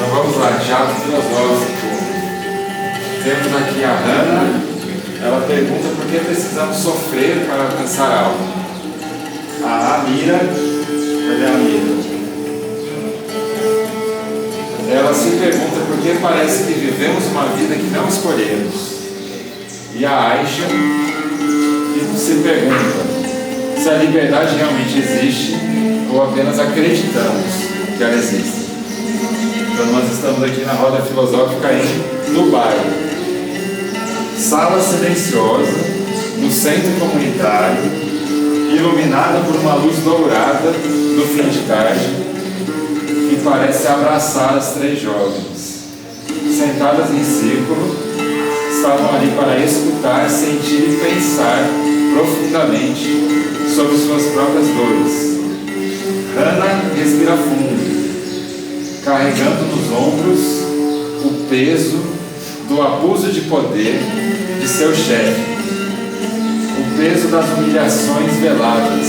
Então vamos lá, teatro filosófico. Temos aqui a Hannah. Ela pergunta por que precisamos sofrer para alcançar algo. A Amira, cadê a Amira? Ela se pergunta por que parece que vivemos uma vida que não escolhemos. E a Aisha se pergunta se a liberdade realmente existe ou apenas acreditamos que ela existe. Então nós estamos aqui na roda filosófica em Dubai. Sala silenciosa, no centro comunitário, iluminada por uma luz dourada do fim de tarde, que parece abraçar as três jovens. Sentadas em círculo, estavam ali para escutar, sentir e pensar profundamente sobre suas próprias dores. Hannah respira fundo, carregando nos ombros o peso do abuso de poder de seu chefe, o peso das humilhações veladas,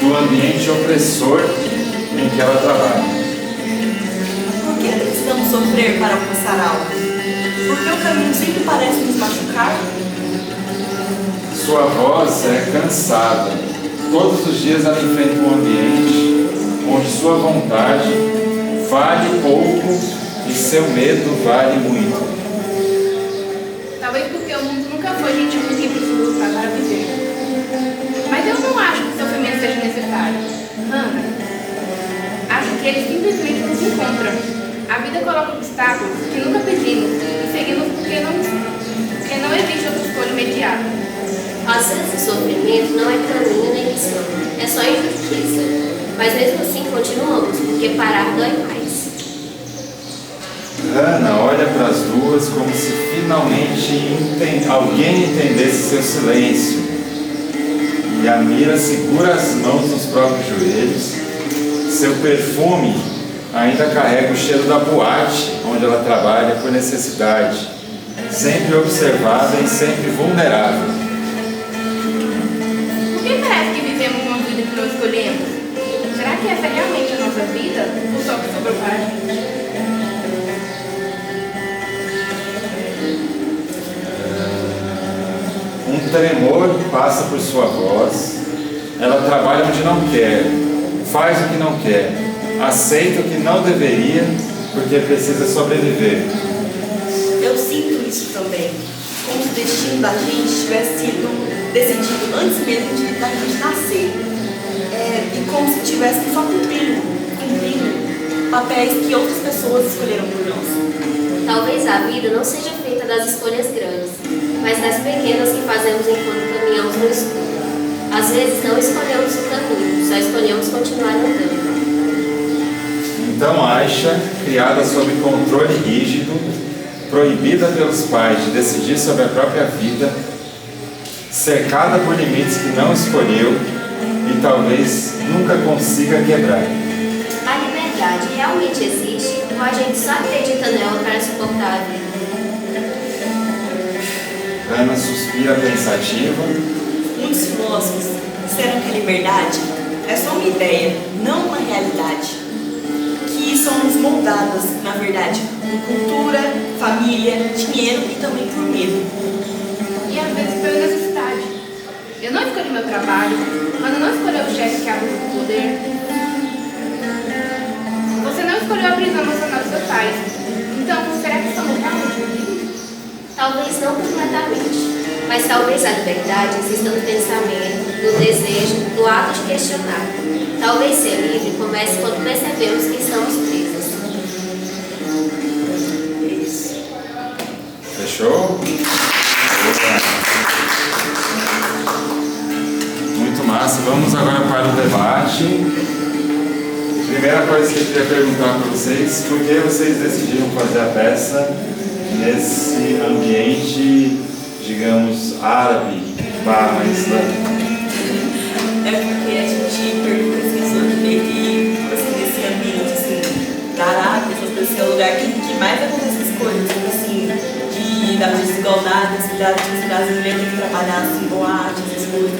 do ambiente opressor em que ela trabalha. Por que precisamos sofrer para alcançar algo? Porque o caminho sempre parece nos machucar? Sua voz é cansada. Todos os dias ela enfrenta um ambiente onde sua vontade vale pouco e seu medo vale muito. Talvez porque o mundo nunca foi gentil com quem precisa lutar para viver. Mas eu não acho que sofrimento seja necessário. Hannah, acho que ele simplesmente nos encontra. A vida coloca obstáculos que nunca pedimos e seguimos porque não existe outra escolha imediata. Às vezes o sofrimento não é caminho nem missão, é só injustiça. Mas mesmo assim continuamos, porque parar dói mais. Hannah olha para as duas como se finalmente alguém entendesse seu silêncio. E a Mira segura as mãos nos próprios joelhos. Seu perfume ainda carrega o cheiro da boate onde ela trabalha por necessidade, sempre observada e sempre vulnerável. Por que parece que vivemos uma vida que não escolhemos? Será que essa é realmente a nossa vida? Ou só que sobrou para a gente? Um tremor passa por sua voz. Ela trabalha onde não quer, faz o que não quer, aceita o que não deveria, porque precisa sobreviver. Eu sinto isso também. Como se o destino da gente tivesse sido decidido antes mesmo da gente nascer. E como se tivesse só cumprindo papéis que outras pessoas escolheram por nós. Talvez a vida não seja feita das escolhas grandes, mas das pequenas que fazemos enquanto caminhamos no escuro. Às vezes não escolhemos o caminho, só escolhemos continuar andando. Então Aisha, criada sob controle rígido, proibida pelos pais de decidir sobre a própria vida, cercada por limites que não escolheu e talvez nunca consiga quebrar. A liberdade realmente existe ou a gente só acredita nela para suportar a vida? Hannah suspira pensativa. Muitos filósofos disseram que a liberdade é só uma ideia, não uma realidade. Que somos moldadas, na verdade, por cultura, família, dinheiro e também por medo. E às vezes pela necessidade. Eu não escolhi meu trabalho, mas eu não escolhi o chefe que abusa do poder. Você não escolheu a prisão emocional dos seus pais. Então, será que estamos realmente livres? Talvez não completamente, mas talvez a liberdade exista no pensamento, no desejo, no ato de questionar. Talvez ser livre comece quando percebemos que estamos presas. Isso. Fechou? Muito massa. Vamos agora para o debate. Primeira coisa que eu queria perguntar para vocês: por que vocês decidiram fazer a peça nesse ambiente, digamos, árabe barra islâmico? É porque a gente pesquisou também que nesse ambiente assim, da Arábia, esse é o lugar que mais acontece essas coisas, assim, da desigualdade, das mulheres que trabalham assim, boates, essas coisas,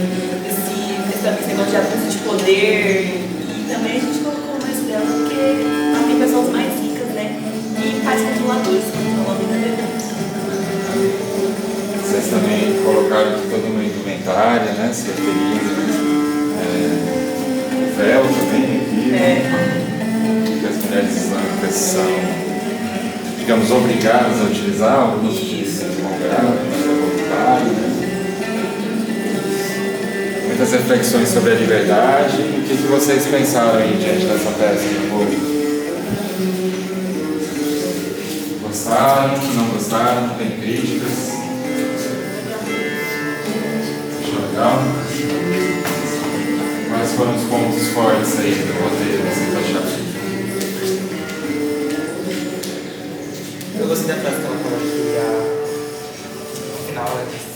esse negócio de abuso de poder. E também a gente colocou mais dela porque tem pessoas mais ricas, né? área, né? Se referindo. O véu também aqui, que as mulheres islâmicas são, digamos, obrigadas a utilizar, alguns utilizam de mão grave, mas é voluntário, né? Muitas reflexões sobre a liberdade. O que vocês pensaram aí diante dessa peça de novo? Gostaram? Não gostaram? Tem críticas? Achou legal? Quais foram os pontos fortes aí do roteiro que vocês acharam? Eu gostei da frase que ela falou que no final ela disse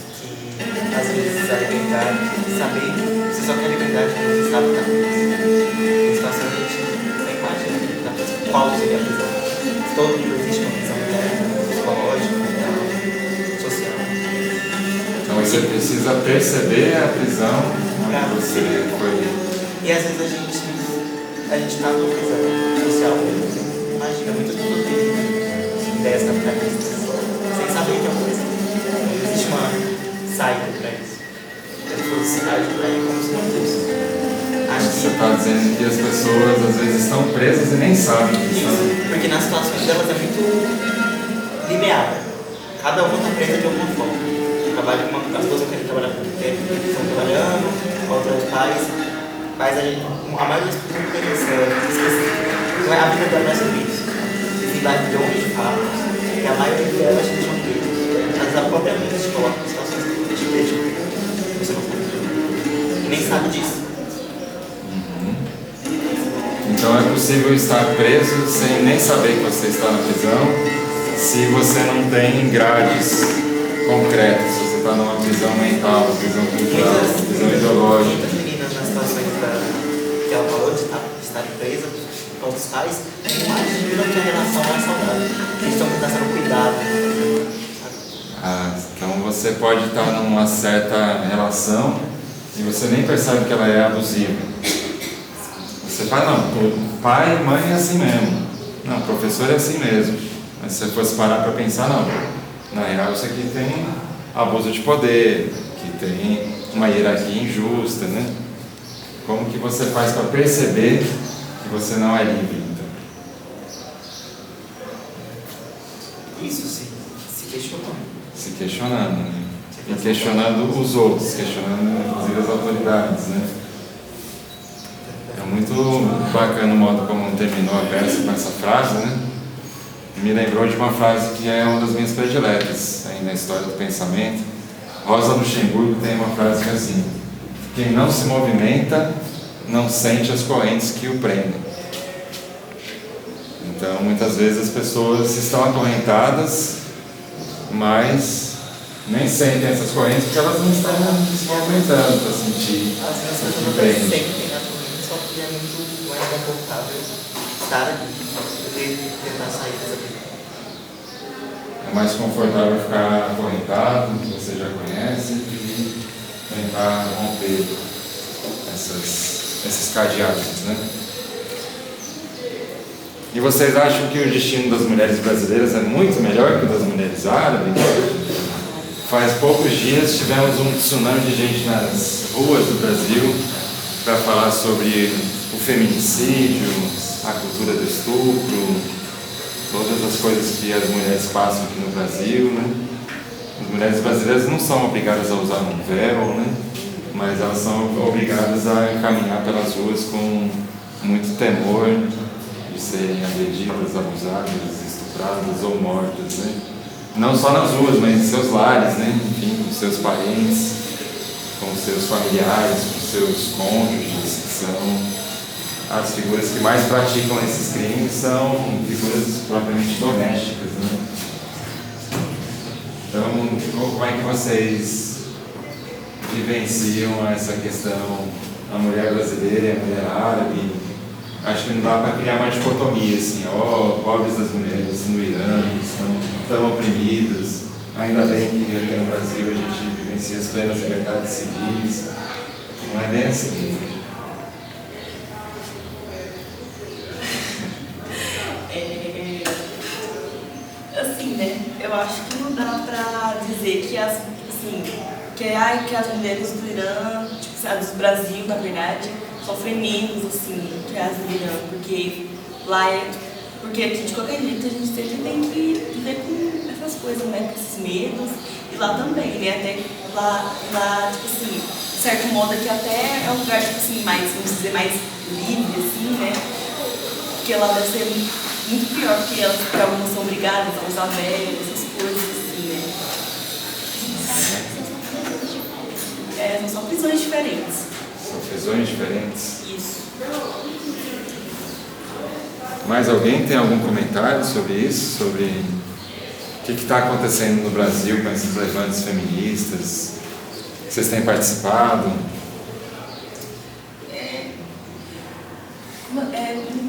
que às vezes a liberdade, saber, você só quer liberdade quando você sabe que está preso. Em situação a gente nem imagina que está preso. Qual seria a prisão? Todo mundo existe uma prisão psicológica, mental, social. Então você precisa perceber a prisão onde você foi. E às vezes a gente está numa prisão social. Imagina, muitas pessoas têm ideias capitalistas sem saber que é uma prisão. Não existe uma saída para isso. As pessoas agem para ir como se não fosse. Você está dizendo que as pessoas às vezes estão presas e nem sabem que estão. Porque nas situações delas é muito linear. Cada uma está presa de alguma forma. As pessoas querem trabalhar por tempo, estão trabalhando, outros pais. Mas a maioria das pessoas não tem essa. A vida dela não é sobre isso. Existem milhões de fatos. E a maioria delas te deixam presas. Às vezes a própria mente te coloca em situações que te deixam presas. Você não sabe disso. E nem sabe disso. Então é possível estar preso sem nem saber que você está na prisão, se você não tem grades concretas, se você está numa prisão mental, prisão cultural, prisão ideológica. Muitas meninas nas situações que ela falou de estar presa com os pais, imaginam que a relação não é saudável, que estão tentando cuidado. Então você pode estar numa certa relação e você nem percebe que ela é abusiva. Você fala, não, pai e mãe é assim mesmo. Não, professor é assim mesmo. Mas se você fosse parar para pensar, não. Na real, isso aqui tem abuso de poder, que tem uma hierarquia injusta, né? Como que você faz para perceber que você não é livre, então? Isso, se questionando. Se questionando, né? E questionando os outros, questionando inclusive as autoridades, né? É muito bacana o modo como terminou a peça com essa frase, né? Me lembrou de uma frase que é uma das minhas prediletas aí na história do pensamento. Rosa Luxemburgo tem uma frase que é assim: quem não se movimenta não sente as correntes que o prendem. Então, muitas vezes as pessoas estão acorrentadas, mas nem sentem essas correntes porque elas não estão se movimentando para sentir Às vezes o as que pessoas prende. sentem a corrente, só que é muito mais confortável estar ali do que tentar sair dessa vida. É mais confortável ficar acorrentado, que você já conhece, e tentar romper esses cadeados, né? E vocês acham que o destino das mulheres brasileiras é muito melhor que o das mulheres árabes? Faz poucos dias tivemos um tsunami de gente nas ruas do Brasil para falar sobre o feminicídio, a cultura do estupro, todas as coisas que as mulheres passam aqui no Brasil, né? As mulheres brasileiras não são obrigadas a usar um véu, né? Mas elas são obrigadas a caminhar pelas ruas com muito temor de serem agredidas, abusadas, estupradas ou mortas, né? Não só nas ruas, mas em seus lares, né? Enfim, com seus parentes, com seus familiares, com seus cônjuges, que são as figuras que mais praticam esses crimes, são figuras propriamente domésticas, né? Então, como é que vocês vivenciam essa questão, a mulher brasileira e a mulher árabe? Acho que não dá para criar uma dicotomia assim, pobres das mulheres no Irã, estão tão oprimidas, ainda bem que aqui no Brasil a gente vivencia as plenas liberdades civis. Não é bem assim. Assim, né? Eu acho que não dá pra dizer que que as mulheres do Irã, tipo, as do Brasil, na verdade, sofrem menos, assim, que as do Irã, porque lá é... Porque aqui, de qualquer jeito, a gente sempre tem que viver com essas coisas, né? Com esses medos. E lá também, né? Até lá, tipo assim, de certo modo aqui até é um lugar, tipo assim, mais, vamos dizer, mais livre, assim, né? Porque lá deve ser muito pior, porque elas algumas são obrigadas a usar véu, essas coisas, assim, né? São prisões diferentes. São prisões diferentes. Isso. Mais alguém tem algum comentário sobre isso? Sobre o que está acontecendo no Brasil com esses levantes feministas? Vocês têm participado?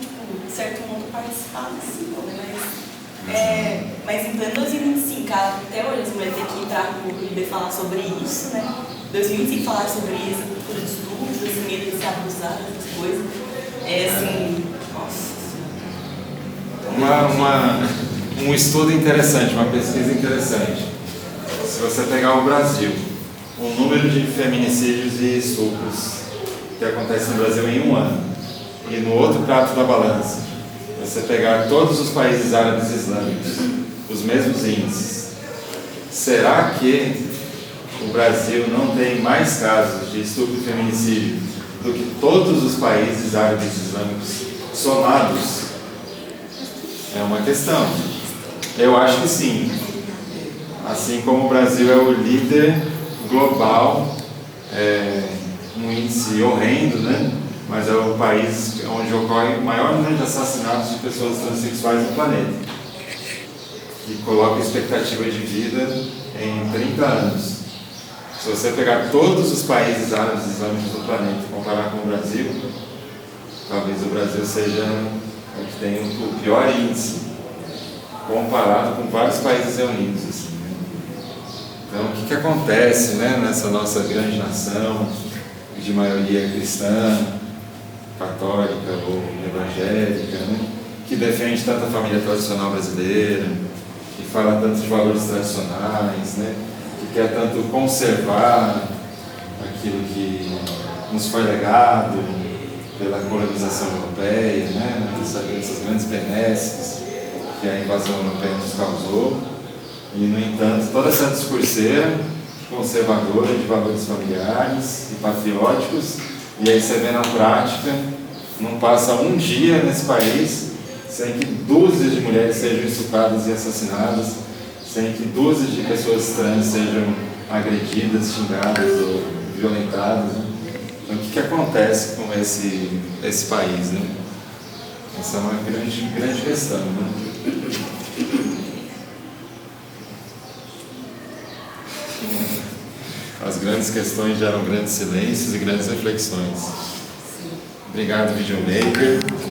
Tipo, de certo modo participado, sim, né? Mas em pleno 2025, até hoje as mulheres têm que entrar no público e falar sobre isso, né? 2025 falar sobre isso, cultura de estupro, esse medo de ser abusado, essas coisas. Assim, nossa. Um estudo interessante, uma pesquisa interessante. Se você pegar o Brasil, o número de feminicídios e estupros que acontece no Brasil em um ano, e no outro prato da balança, você pegar todos os países árabes islâmicos, os mesmos índices, será que o Brasil não tem mais casos de estupro e feminicídio do que todos os países árabes islâmicos somados? É uma questão. Eu acho que sim. Assim como o Brasil é o líder global, um índice horrendo, né? Mas é o país onde ocorre o maior número de assassinatos de pessoas transexuais no planeta. E coloca a expectativa de vida em 30 anos. Se você pegar todos os países árabes islâmicos do planeta e comparar com o Brasil, talvez o Brasil seja o que tem o pior índice, comparado com vários países reunidos. Assim, né? Então, o que acontece, né, nessa nossa grande nação, de maioria cristã, católica ou evangélica, né, que defende tanto a família tradicional brasileira, que fala tanto de valores tradicionais, né, que quer tanto conservar aquilo que nos foi legado pela colonização europeia, né, essas grandes benesses que a invasão europeia nos causou, e, no entanto, toda essa discurseira conservadora de valores familiares e patrióticos, e aí você vê na prática, não passa um dia nesse país sem que dúzias de mulheres sejam estupradas e assassinadas, sem que dúzias de pessoas trans sejam agredidas, xingadas ou violentadas. Né? Então, o que acontece com esse país? Né? Essa é uma grande questão. Né? As grandes questões geram grandes silêncios e grandes reflexões. Obrigado, Videomaker.